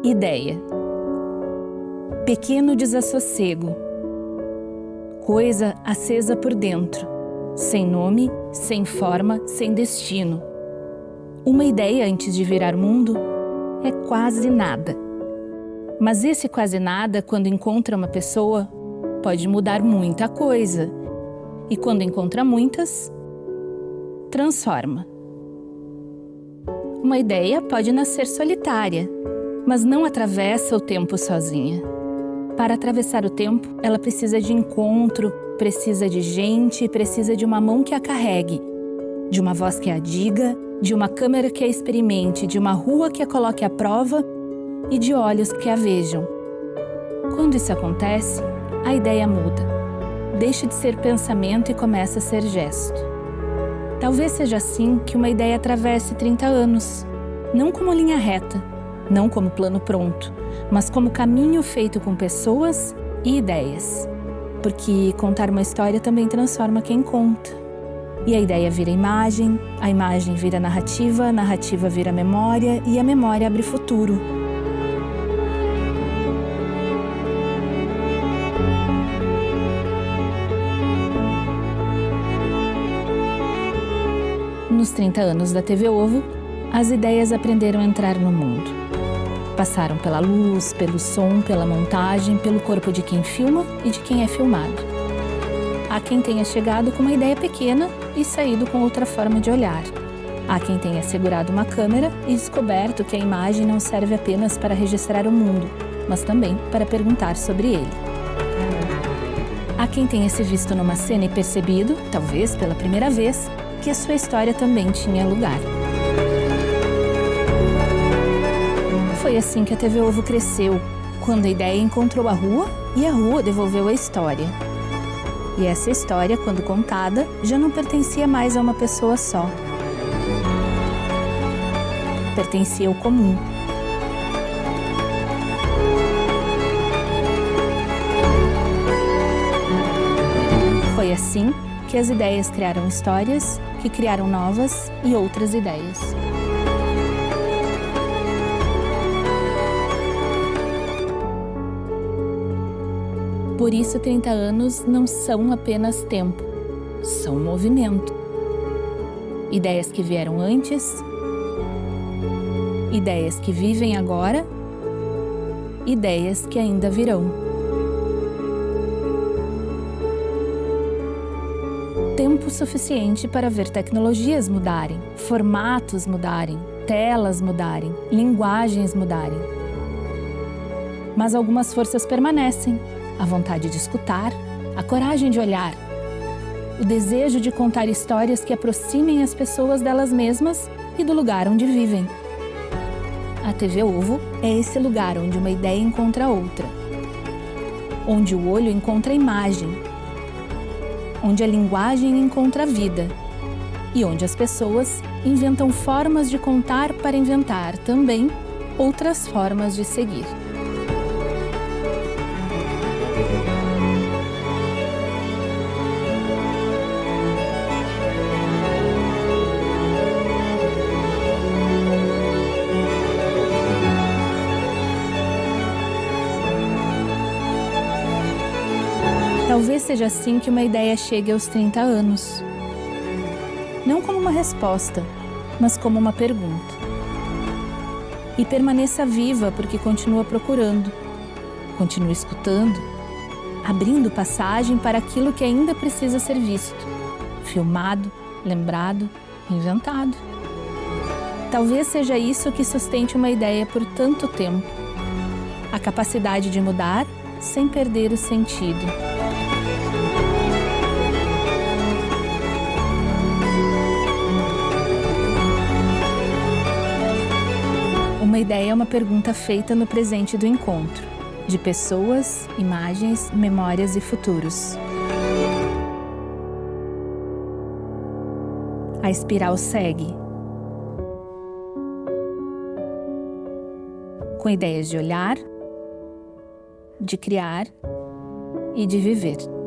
Ideia. Pequeno desassossego. Coisa acesa por dentro. Sem nome, sem forma, sem destino. Uma ideia antes de virar mundo é quase nada. Mas esse quase nada, quando encontra uma pessoa, pode mudar muita coisa. E quando encontra muitas, transforma. Uma ideia pode nascer solitária, mas não atravessa o tempo sozinha. Para atravessar o tempo, ela precisa de encontro, precisa de gente, precisa de uma mão que a carregue, de uma voz que a diga, de uma câmera que a experimente, de uma rua que a coloque à prova e de olhos que a vejam. Quando isso acontece, a ideia muda. Deixa de ser pensamento e começa a ser gesto. Talvez seja assim que uma ideia atravesse 30 anos, não como linha reta, não como plano pronto, mas como caminho feito com pessoas e ideias. Porque contar uma história também transforma quem conta. E a ideia vira imagem, a imagem vira narrativa, a narrativa vira memória e a memória abre futuro. Nos 30 anos da TV Ovo, as ideias aprenderam a entrar no mundo. Passaram pela luz, pelo som, pela montagem, pelo corpo de quem filma e de quem é filmado. Há quem tenha chegado com uma ideia pequena e saído com outra forma de olhar. Há quem tenha segurado uma câmera e descoberto que a imagem não serve apenas para registrar o mundo, mas também para perguntar sobre ele. Há quem tenha se visto numa cena e percebido, talvez pela primeira vez, que a sua história também tinha lugar. Foi assim que a TV Ovo cresceu, quando a ideia encontrou a rua e a rua devolveu a história. E essa história, quando contada, já não pertencia mais a uma pessoa só. Pertencia ao comum. Foi assim que as ideias criaram histórias, que criaram novas e outras ideias. Por isso, 30 anos não são apenas tempo, são movimento. Ideias que vieram antes, ideias que vivem agora, ideias que ainda virão. Tempo suficiente para ver tecnologias mudarem, formatos mudarem, telas mudarem, linguagens mudarem. Mas algumas forças permanecem: a vontade de escutar, a coragem de olhar, o desejo de contar histórias que aproximem as pessoas delas mesmas e do lugar onde vivem. A TV Ovo é esse lugar onde uma ideia encontra outra, onde o olho encontra a imagem, onde a linguagem encontra a vida e onde as pessoas inventam formas de contar para inventar também outras formas de seguir. Talvez seja assim que uma ideia chegue aos 30 anos. Não como uma resposta, mas como uma pergunta. E permaneça viva porque continua procurando, continua escutando, abrindo passagem para aquilo que ainda precisa ser visto, filmado, lembrado, inventado. Talvez seja isso que sustente uma ideia por tanto tempo. A capacidade de mudar sem perder o sentido. Uma ideia é uma pergunta feita no presente do encontro, de pessoas, imagens, memórias e futuros. A espiral segue. Com ideias de olhar, de criar e de viver.